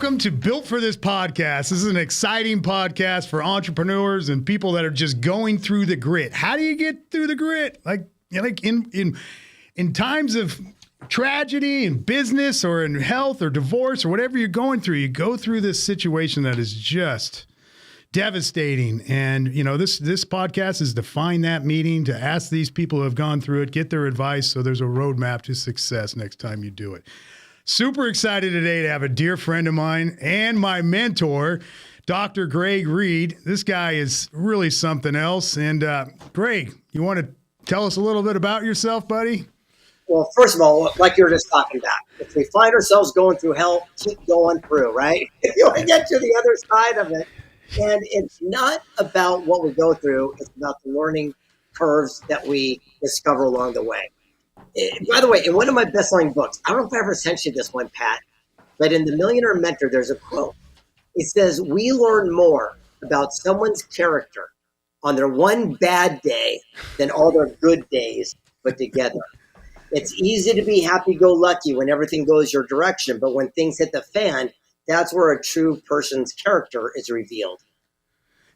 Welcome to Built for This podcast. This is an exciting podcast for entrepreneurs and people that are just going through the grit. How do you get through the grit? Like in times of tragedy in business or in health or divorce or whatever you're going through, you go through this situation that is just devastating. And, you know, this podcast is to find that meeting, to ask these people who have gone through it, get their advice so there's a roadmap to success next time you do it. Super excited today to have a dear friend of mine and my mentor, Dr. Reid. This guy is really something else. And Greg, you want to tell us a little bit about yourself, buddy? Well, first of all, like you were just talking about, if we find ourselves going through hell, keep going through, right? You want to get to the other side of it. And it's not about what we go through. It's about the learning curves that we discover along the way. By the way, in one of my best-selling books, I don't know if I ever sent you this one, Pat, but in the Millionaire Mentor, there's a quote. It says, we learn more about someone's character on their one bad day than all their good days put together. It's easy to be happy-go-lucky when everything goes your direction, but when things hit the fan, that's where a true person's character is revealed.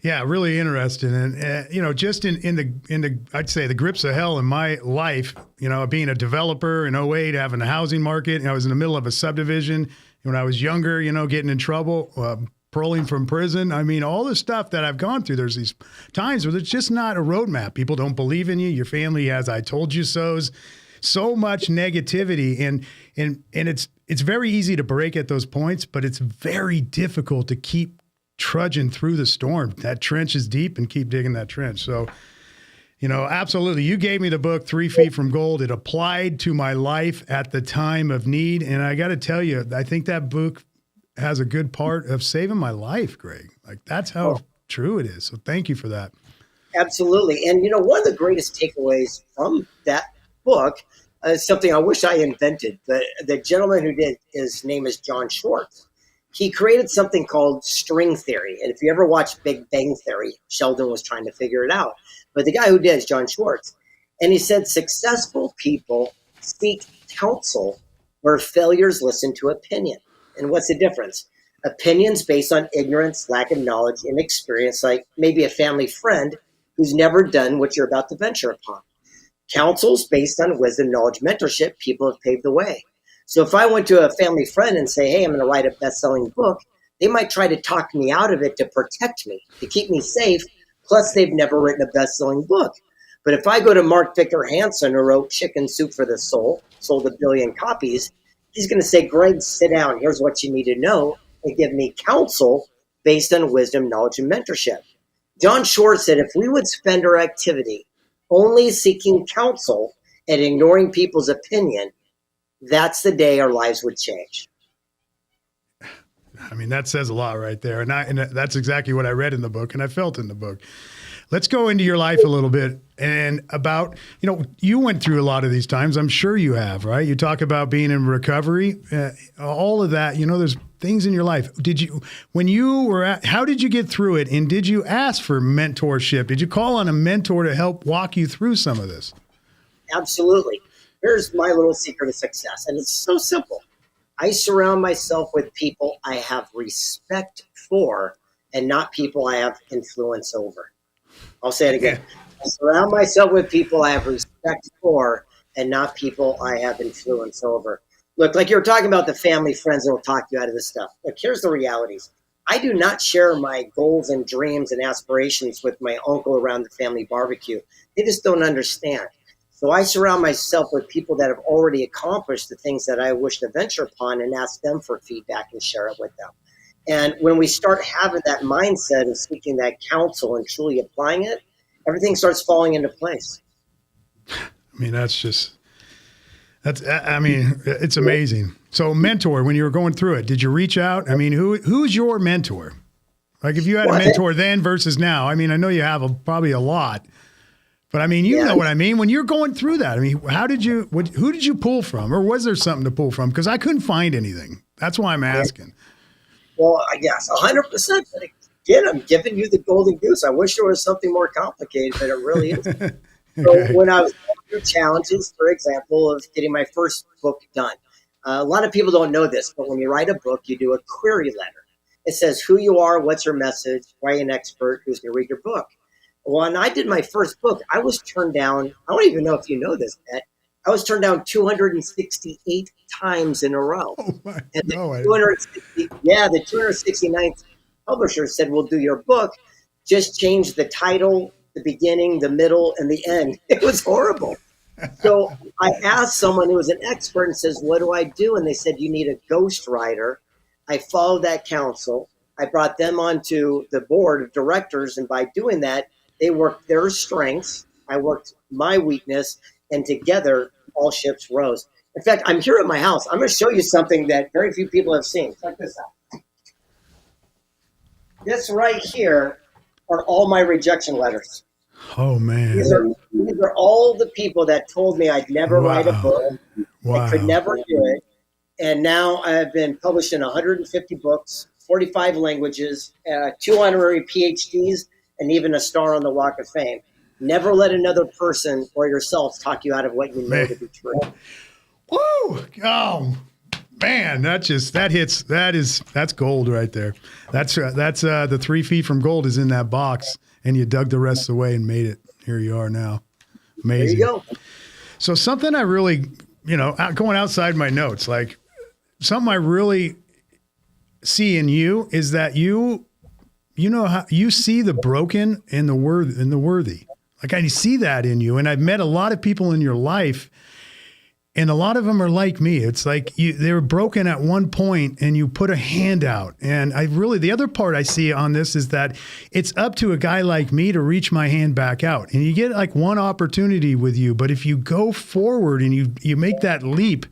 Yeah, really interesting. And, you know, just in the, I'd say the grips of hell in my life, you know, being a developer in '08, having a housing market, I was in the middle of a subdivision when I was younger, you know, getting in trouble, paroling from prison. I mean, all the stuff that I've gone through, there's these times where there's just not a roadmap. People don't believe in you. Your family has I told you so's. So much negativity. And it's very easy to break at those points, but it's very difficult to keep trudging through the storm. That trench is deep and keep digging that trench. So, you know, absolutely. You gave me the book, 3 Feet from Gold. It applied to my life at the time of need. And I got to tell you, I think that book has a good part of saving my life, Greg. Like that's how true it is. So thank you for that. Absolutely. And, you know, one of the greatest takeaways from that book is something I wish I invented. The gentleman who did, his name is John Schwartz. He created something called string theory. And if you ever watch Big Bang Theory, Sheldon was trying to figure it out. But the guy who did is John Schwartz. And he said, successful people seek counsel where failures listen to opinion. And what's the difference? Opinions based on ignorance, lack of knowledge, inexperience, like maybe a family friend who's never done what you're about to venture upon. Counsels based on wisdom, knowledge, mentorship, people have paved the way. So if I went to a family friend and say, hey, I'm going to write a best-selling book, they might try to talk me out of it to protect me, to keep me safe, plus they've never written a best-selling book. But if I go to Mark Victor Hansen, who wrote Chicken Soup for the Soul, sold 1 billion copies, he's going to say, Greg, sit down. Here's what you need to know, and give me counsel based on wisdom, knowledge, and mentorship. John Schwartz said, if we would spend our activity only seeking counsel and ignoring people's opinion, that's the day our lives would change. I mean, that says a lot right there. And that's exactly what I read in the book and I felt in the book. Let's go into your life a little bit and about, you know, you went through a lot of these times. I'm sure you have, right? You talk about being in recovery, all of that, you know, there's things in your life. How did you get through it? And did you ask for mentorship? Did you call on a mentor to help walk you through some of this? Absolutely. Here's my little secret of success. And it's so simple. I surround myself with people I have respect for and not people I have influence over. I'll say it again. I surround myself with people I have respect for and not people I have influence over. Look, like you were talking about the family friends that will talk you out of this stuff. Look, here's the realities. I do not share my goals and dreams and aspirations with my uncle around the family barbecue. They just don't understand. So I surround myself with people that have already accomplished the things that I wish to venture upon and ask them for feedback and share it with them. And when we start having that mindset of seeking that counsel and truly applying it, everything starts falling into place. I mean, it's amazing. So mentor, when you were going through it, did you reach out? I mean, who's your mentor? Like if you had a mentor then versus now, I mean, I know you have probably a lot. But I mean, you know what I mean? When you're going through that, I mean, who did you pull from? Or was there something to pull from? Because I couldn't find anything. That's why I'm asking. Well, yes, 100%. But again, I'm giving you the golden goose. I wish there was something more complicated, but it really isn't. Okay. So when I was going through challenges, for example, of getting my first book done, A lot of people don't know this, but when you write a book, you do a query letter. It says who you are, what's your message, why are you an expert, who's going to read your book. When I did my first book, I was turned down. I don't even know if you know this, Matt. I was turned down 268 times in a row. Oh my, And no, the 269th publisher said, we'll do your book. Just change the title, the beginning, the middle, and the end. It was horrible. So I asked someone who was an expert and says, what do I do? And they said, you need a ghostwriter. I followed that counsel. I brought them onto the board of directors. And by doing that, they worked their strengths. I worked my weakness. And together, all ships rose. In fact, I'm here at my house. I'm going to show you something that very few people have seen. Check this out. This right here are all my rejection letters. Oh, man. These are all the people that told me I'd never write a book. I could never do it. And now I've been published in 150 books, 45 languages, 2 honorary PhDs, and even a star on the Walk of Fame. Never let another person or yourself talk you out of what you know to be true. Woo! Oh, man, that's gold right there. That's the 3 feet from gold is in that box, and you dug the rest of the way and made it. Here you are now. Amazing. There you go. So something I really, going outside my notes, like something I really see in you is that you know how you see the broken in the worthy. Like I see that in you. And I've met a lot of people in your life, and a lot of them are like me. It's like they were broken at one point and you put a hand out. And the other part I see on this is that it's up to a guy like me to reach my hand back out. And you get like one opportunity with you. But if you go forward and you make that leap,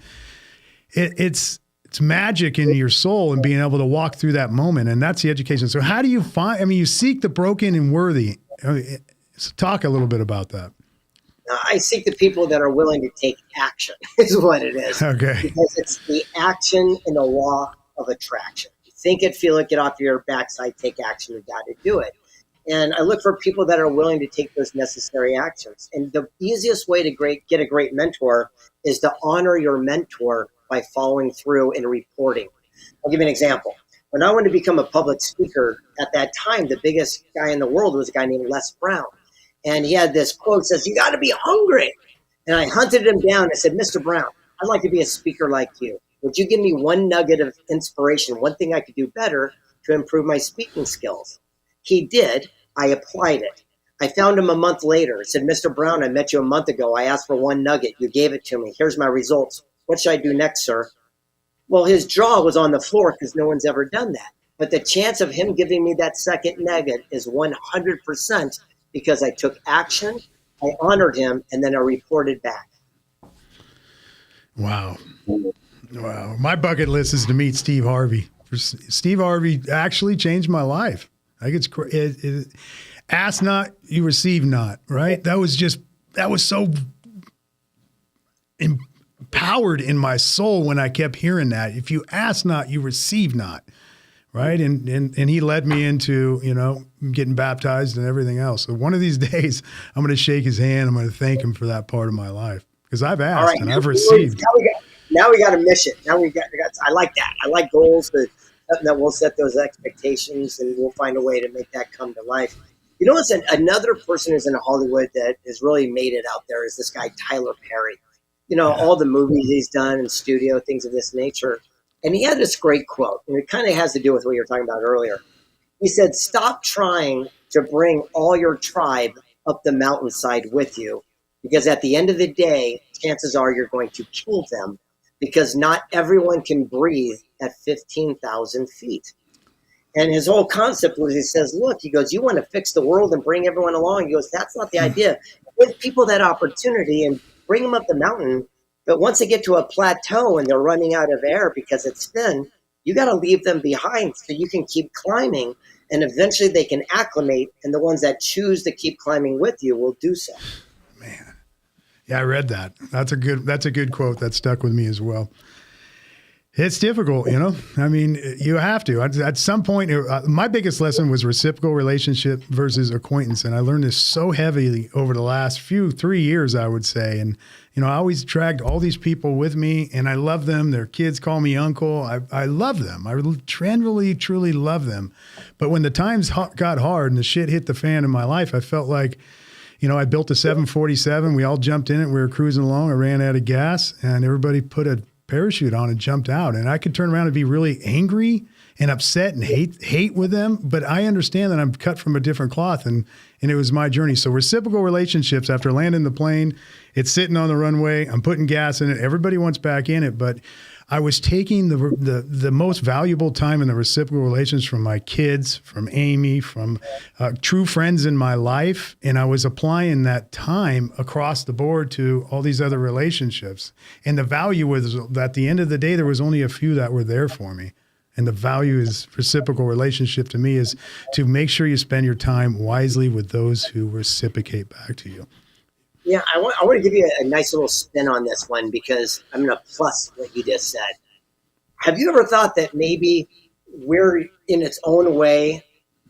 it's magic in your soul and being able to walk through that moment. And that's the education. So how do you you seek the broken and worthy. So talk a little bit about that. I seek the people that are willing to take action is what it is. Okay. Because it's the action in the law of attraction. Think it, feel it, get off your backside, take action, you got to do it. And I look for people that are willing to take those necessary actions. And the easiest way to get a great mentor is to honor your mentor by following through and reporting. I'll give you an example. When I wanted to become a public speaker, at that time, the biggest guy in the world was a guy named Les Brown. And he had this quote that says, you got to be hungry. And I hunted him down. I said, Mr. Brown, I'd like to be a speaker like you. Would you give me one nugget of inspiration, one thing I could do better to improve my speaking skills? He did. I applied it. I found him a month later. I said, Mr. Brown, I met you a month ago. I asked for one nugget. You gave it to me. Here's my results. What should I do next, sir? Well, his jaw was on the floor because no one's ever done that. But the chance of him giving me that second nugget is 100% because I took action, I honored him, and then I reported back. Wow. My bucket list is to meet Steve Harvey. Steve Harvey actually changed my life. Like ask not, you receive not, right? That was so empowered in my soul when I kept hearing that. If you ask not, you receive not. Right. And he led me into, getting baptized and everything else. So one of these days I'm going to shake his hand. I'm going to thank him for that part of my life because I've asked and I've received. Now we got a mission. I like that. I like goals that we'll set those expectations and we'll find a way to make that come to life. It's another person who's in Hollywood that has really made it out there is this guy, Tyler Perry. All the movies he's done and studio, things of this nature. And he had this great quote, and it kind of has to do with what you were talking about earlier. He said, stop trying to bring all your tribe up the mountainside with you, because at the end of the day, chances are you're going to kill them because not everyone can breathe at 15,000 feet. And his whole concept was, he says, look, he goes, you want to fix the world and bring everyone along. He goes, that's not the idea. Give people that opportunity and bring them up the mountain. But once they get to a plateau and they're running out of air because it's thin, you got to leave them behind so you can keep climbing, and eventually they can acclimate, and the ones that choose to keep climbing with you will do so. Man. Yeah, I read that. That's a good quote that stuck with me as well. It's difficult, you know. I mean, you have to. At some point, my biggest lesson was reciprocal relationship versus acquaintance, and I learned this so heavily over the last 3 years, I would say. And you know, I always dragged all these people with me, and I love them. Their kids call me uncle. I love them. I truly love them. But when the times got hard and the shit hit the fan in my life, I felt like, you know, I built a 747. We all jumped in it. We were cruising along. I ran out of gas, and everybody put a parachute on and jumped out. And I could turn around and be really angry and upset and hate with them. But I understand that I'm cut from a different cloth, and it was my journey. So reciprocal relationships, after landing the plane, it's sitting on the runway. I'm putting gas in it. Everybody wants back in it. But I was taking the most valuable time in the reciprocal relations from my kids, from Amy, from true friends in my life. And I was applying that time across the board to all these other relationships. And the value was that at the end of the day, there was only a few that were there for me. And the value is reciprocal relationship to me is to make sure you spend your time wisely with those who reciprocate back to you. Yeah, I want to give you a nice little spin on this one because I'm going to plus what you just said. Have you ever thought that maybe we're in its own way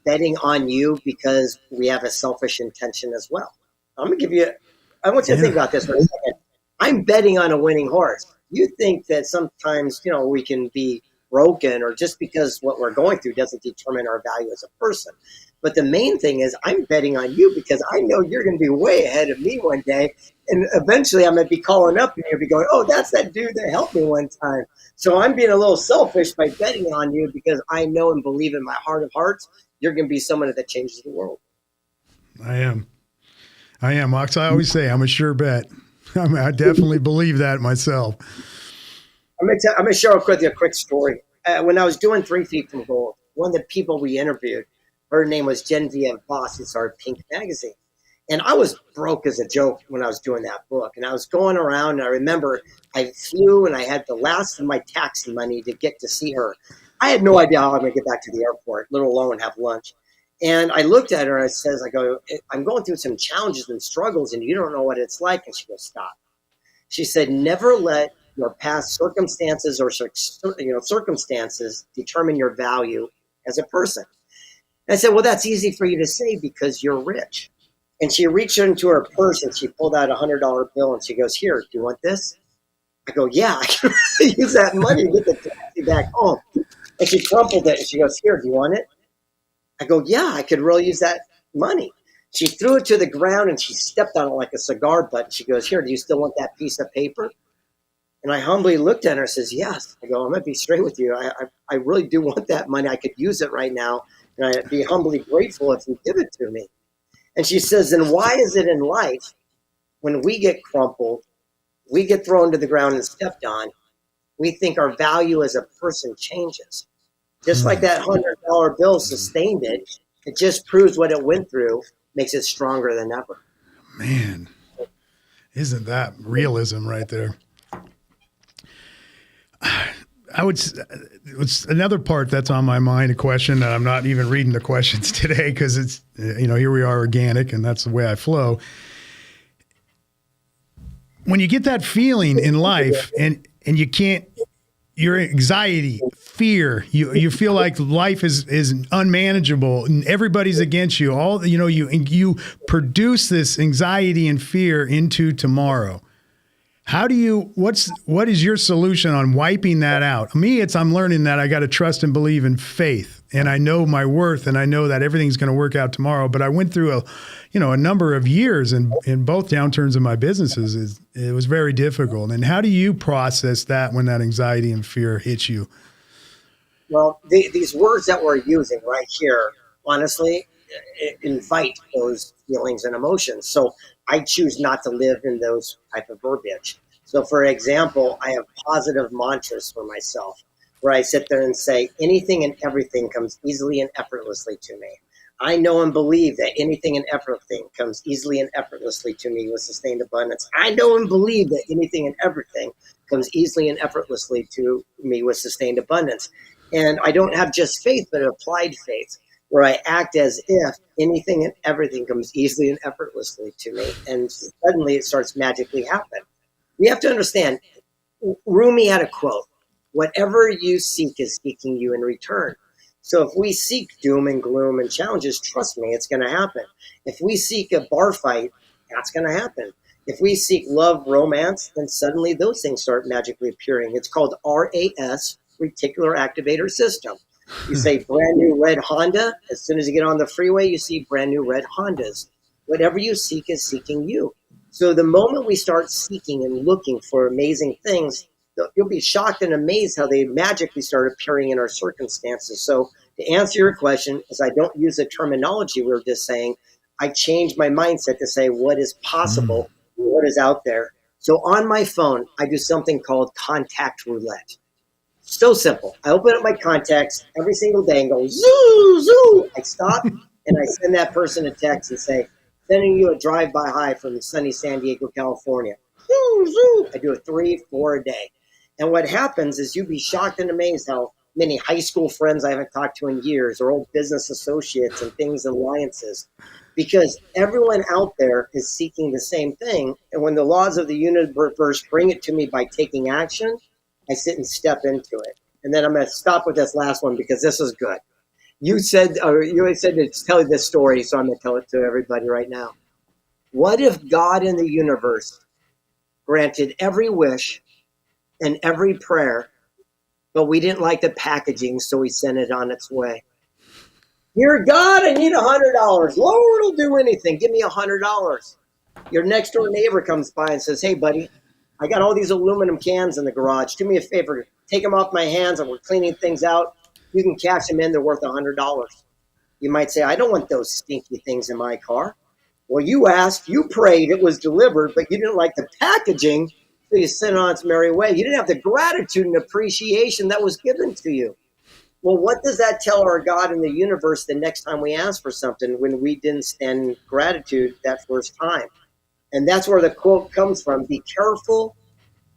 betting on you because we have a selfish intention as well? I want you to think about this for a second. I'm betting on a winning horse. You think that sometimes, you know, we can be broken, or just because what we're going through doesn't determine our value as a person. But the main thing is I'm betting on you because I know you're going to be way ahead of me one day. And eventually I'm going to be calling up and you'll be going, oh, that's that dude that helped me one time. So I'm being a little selfish by betting on you because I know and believe in my heart of hearts, you're going to be someone that changes the world. I am, Mox. I always say I'm a sure bet. I definitely believe that myself. I'm going to share with you a quick story. When I was doing 3 Feet from Gold, one of the people we interviewed, her name was Genevieve Voss. It's our Pink magazine. And I was broke as a joke when I was doing that book. And I was going around, and I remember I flew and I had the last of my taxi money to get to see her. I had no idea how I'm going to get back to the airport, let alone have lunch. And I looked at her and I go, I'm going through some challenges and struggles, and you don't know what it's like. And she goes, stop. She said, never let your past circumstances or circumstances determine your value as a person. And I said, well, that's easy for you to say because you're rich. And she reached into her purse and she pulled out $100 bill and she goes, here, do you want this? I go, yeah, I can really use that money to get the taxi back home. And she crumpled it and she goes, here, do you want it? I go, yeah, I could really use that money. She threw it to the ground and she stepped on it like a cigar butt. She goes, here, do you still want that piece of paper? And I humbly looked at her and says, yes. I go, I'm going to be straight with you. I really do want that money. I could use it right now. And I'd be humbly grateful if you give it to me. And she says, then why is it in life when we get crumpled, we get thrown to the ground and stepped on, we think our value as a person changes? Just like that $100 bill sustained it, it just proves what it went through, makes it stronger than ever. Man, isn't that realism right there? It's another part that's on my mind, a question that I'm not even reading the questions today because it's, you know, here we are organic and that's the way I flow. When you get that feeling in life and you can't, your anxiety, fear, you feel like life is unmanageable and everybody's against you. You produce this anxiety and fear into tomorrow. What is your solution on wiping that out? Me, I'm learning that I got to trust and believe in faith, and I know my worth, and I know that everything's going to work out tomorrow. But I went through a number of years in both downturns in my businesses. It was very difficult. And how do you process that when that anxiety and fear hits you? Well, these words that we're using right here, honestly, invite those feelings and emotions. So I choose not to live in those type of verbiage. So for example, I have positive mantras for myself where I sit there and say, anything and everything comes easily and effortlessly to me. I know and believe that anything and everything comes easily and effortlessly to me with sustained abundance. I know and believe that anything and everything comes easily and effortlessly to me with sustained abundance. And I don't have just faith, but applied faith, where I act as if anything and everything comes easily and effortlessly to me. And suddenly it starts magically happening. We have to understand, Rumi had a quote, Whatever you seek is seeking you in return. So if we seek doom and gloom and challenges, trust me, it's going to happen. If we seek a bar fight, that's going to happen. If we seek love, romance, then suddenly those things start magically appearing. It's called RAS, Reticular Activator System. You say brand new red Honda. As soon as you get on the freeway, you see brand new red Hondas. Whatever you seek is seeking you. So the moment we start seeking and looking for amazing things, you'll be shocked and amazed how they magically start appearing in our circumstances. So to answer your question, as I don't use the terminology we were just saying, I changed my mindset to say what is possible, what is out there. So on my phone, I do something called contact roulette. So simple. I open up my contacts every single day and go, zoo, zoo. I stop and I send that person a text and say, sending you a drive-by high from sunny San Diego, California. Zoo, zoo. I do it 3-4 a day. And what happens is you'd be shocked and amazed how many high school friends I haven't talked to in years, or old business associates and things, alliances, because everyone out there is seeking the same thing. And when the laws of the universe bring it to me by taking action, I sit and step into it. And then I'm going to stop with this last one because this is good. You said to tell you this story, so I'm going to tell it to everybody right now. What if God in the universe granted every wish and every prayer, but we didn't like the packaging, so we sent it on its way? Dear God, I need $100. Lord will do anything. Give me $100. Your next door neighbor comes by and says, hey, buddy, I got all these aluminum cans in the garage. Do me a favor. Take them off my hands, and we're cleaning things out. You can cash them in. They're worth $100. You might say, I don't want those stinky things in my car. Well, you asked, you prayed, it was delivered, but you didn't like the packaging, so you sent it on its merry way. You didn't have the gratitude and appreciation that was given to you. Well, what does that tell our God in the universe the next time we ask for something when we didn't stand in gratitude that first time? And that's where the quote comes from. Be careful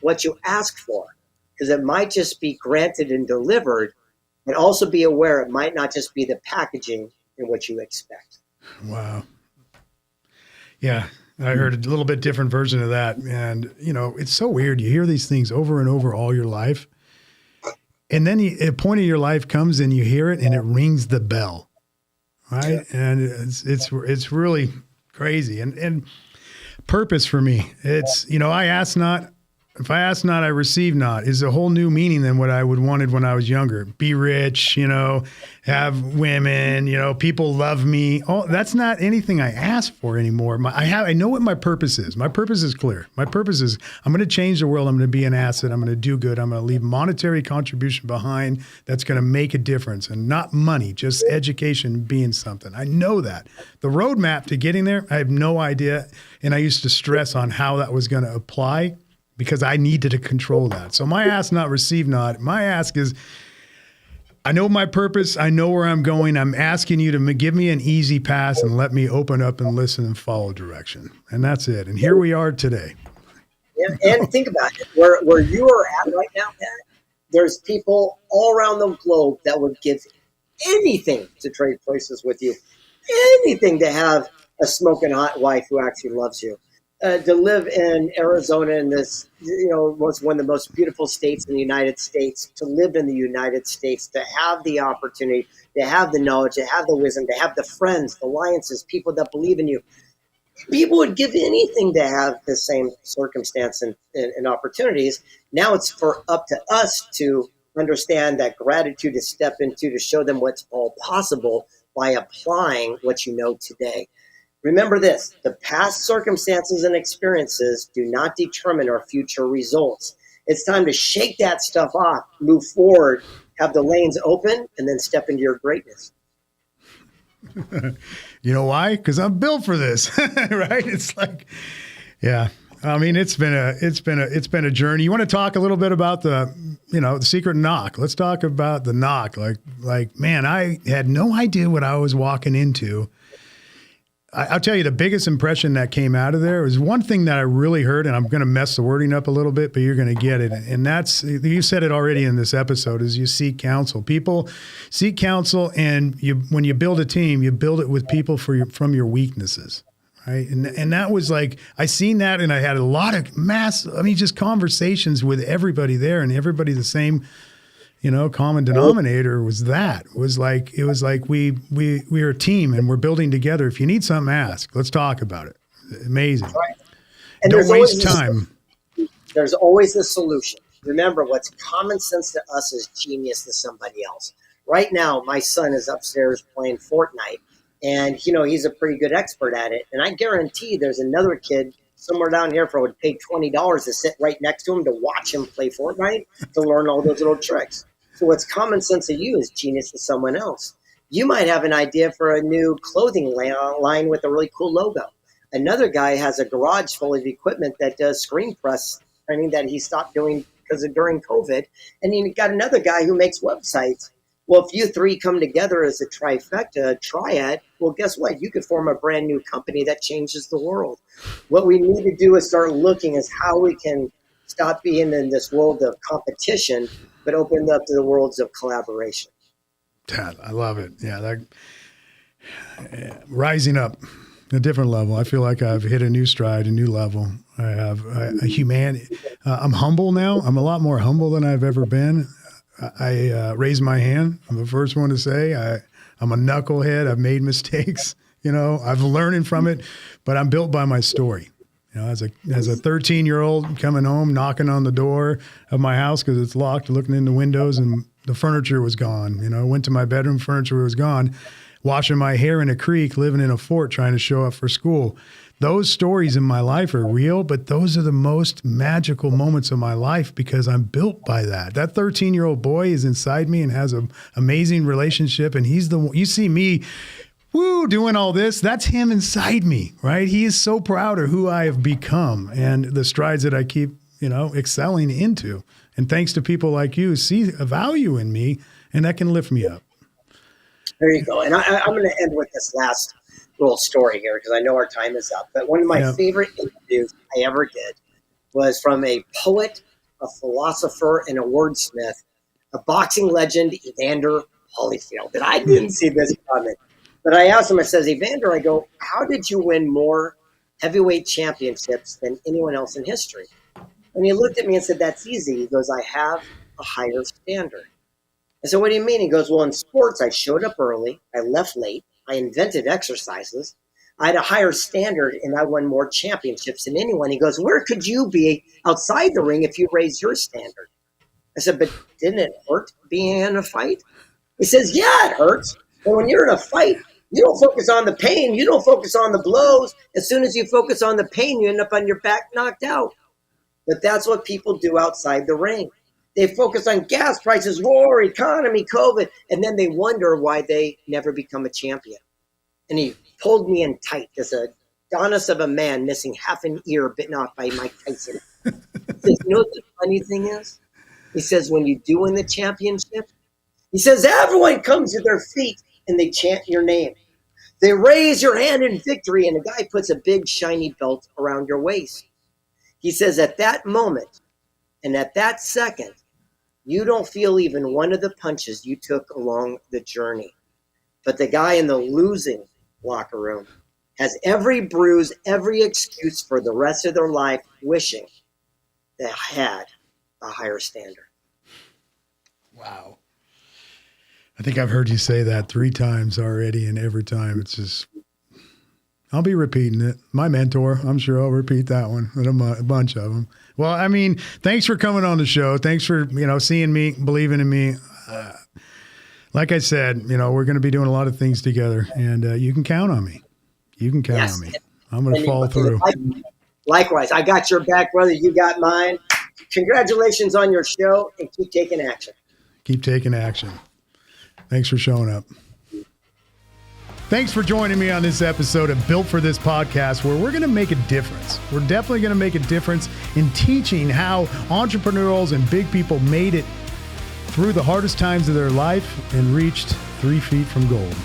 what you ask for, because it might just be granted and delivered, and also be aware it might not just be the packaging in what you expect. Wow. Yeah, I heard a little bit different version of that. And, you know, it's so weird. You hear these things over and over all your life. And then a point of your life comes and you hear it and it rings the bell. Right. Yeah. And it's really crazy. And purpose for me, it's, you know, if I ask not, I receive not is a whole new meaning than what I would wanted when I was younger. Be rich, you know, have women, you know, people love me. Oh, that's not anything I ask for anymore. I know what my purpose is. My purpose is clear. My purpose is I'm going to change the world. I'm going to be an asset. I'm going to do good. I'm going to leave monetary contribution behind that's going to make a difference, and not money, just education being something. I know that. The roadmap to getting there, I have no idea. And I used to stress on how that was going to apply, because I needed to control that. So my ask not, receive not. My ask is, I know my purpose. I know where I'm going. I'm asking you to give me an easy pass and let me open up and listen and follow direction. And that's it. And here we are today. And think about it. Where you are at right now, Pat, there's people all around the globe that would give anything to trade places with you. Anything to have a smoking hot wife who actually loves you. To live in Arizona, in this, you know, was one of the most beautiful states in the United States, to live in the United States, to have the opportunity, to have the knowledge, to have the wisdom, to have the friends, the alliances, people that believe in you. People would give anything to have the same circumstance and opportunities. Now it's up to us to understand that gratitude to step into, to show them what's all possible by applying what you know today. Remember this, the past circumstances and experiences do not determine our future results. It's time to shake that stuff off, move forward, have the lanes open, and then step into your greatness. You know why? Because I'm built for this, right? It's like, yeah. I mean, it's been a journey. You want to talk a little bit about the secret knock? Let's talk about the knock. Like, man, I had no idea what I was walking into. I'll tell you, the biggest impression that came out of there was one thing that I really heard, and I'm going to mess the wording up a little bit, but you're going to get it. And that's, you said it already in this episode, is you seek counsel. People seek counsel, and when you build a team, you build it with people from your weaknesses, right? And that was like, I seen that, and I had a lot of just conversations with everybody there, and everybody the same common denominator was that. It was like we're a team and we're building together. If you need something, ask. Let's talk about it. Amazing. Right. And Don't waste time. There's always a solution. Remember, what's common sense to us is genius to somebody else. Right now, my son is upstairs playing Fortnite, and he's a pretty good expert at it. And I guarantee there's another kid somewhere down here would pay $20 to sit right next to him to watch him play Fortnite to learn all those little tricks. So what's common sense to you is genius to someone else. You might have an idea for a new clothing line with a really cool logo. Another guy has a garage full of equipment that does screen press printing that he stopped doing because of during COVID. And you got another guy who makes websites. Well, if you three come together as a trifecta, a triad, well, guess what? You could form a brand new company that changes the world. What we need to do is start looking at how we can stop being in this world of competition, but open up to the worlds of collaboration. Dad, I love it. Yeah, rising up a different level. I feel like I've hit a new stride, a new level. I have a humanity. I'm humble now. I'm a lot more humble than I've ever been. I raise my hand. I'm the first one to say I'm a knucklehead. I've made mistakes. I've learning from it, but I'm built by my story. As a 13-year-old coming home, knocking on the door of my house because it's locked, looking in the windows, and the furniture was gone. Went to my bedroom, furniture was gone. Washing my hair in a creek, living in a fort, trying to show up for school. Those stories in my life are real, but those are the most magical moments of my life because I'm built by that. That 13-year-old boy is inside me and has an amazing relationship, and he's the one. You see me, doing all this. That's him inside me, right? He is so proud of who I have become and the strides that I keep, excelling into. And thanks to people like you, see a value in me, and that can lift me up. There you go. And I'm going to end with this last little story here because I know our time is up. But one of my favorite interviews I ever did was from a poet, a philosopher, and a wordsmith, a boxing legend, Evander Holyfield. And I didn't see this coming. But I asked him, I says, Evander, I go, how did you win more heavyweight championships than anyone else in history? And he looked at me and said, that's easy. He goes, I have a higher standard. I said, what do you mean? He goes, well, in sports, I showed up early. I left late. I invented exercises. I had a higher standard, and I won more championships than anyone. He goes, where could you be outside the ring if you raised your standard? I said, but didn't it hurt being in a fight? He says, yeah, it hurts. But when you're in a fight, you don't focus on the pain. You don't focus on the blows. As soon as you focus on the pain, you end up on your back knocked out. But that's what people do outside the ring. They focus on gas prices, war, economy, COVID, and then they wonder why they never become a champion. And he pulled me in tight. There's a Adonis of a man missing half an ear bitten off by Mike Tyson. He says, you know what the funny thing is? He says, when you do win the championship, he says, everyone comes to their feet and they chant your name. They raise your hand in victory, and the guy puts a big shiny belt around your waist. He says, at that moment and at that second, you don't feel even one of the punches you took along the journey. But the guy in the losing locker room has every bruise, every excuse for the rest of their life, wishing they had a higher standard. Wow. I think I've heard you say that 3 times already, and every time it's just, I'll be repeating it. My mentor, I'm sure I'll repeat that one, a bunch of them. Well, I mean, thanks for coming on the show. Thanks for, seeing me, believing in me. Like I said, we're going to be doing a lot of things together, and you can count on me. You can count on me. I'm going to follow through. Likewise, I got your back, brother. You got mine. Congratulations on your show, and keep taking action. Keep taking action. Thanks for showing up. Thanks for joining me on this episode of Built for This podcast, where we're going to make a difference. We're definitely going to make a difference in teaching how entrepreneurs and big people made it through the hardest times of their life and reached 3 feet from gold.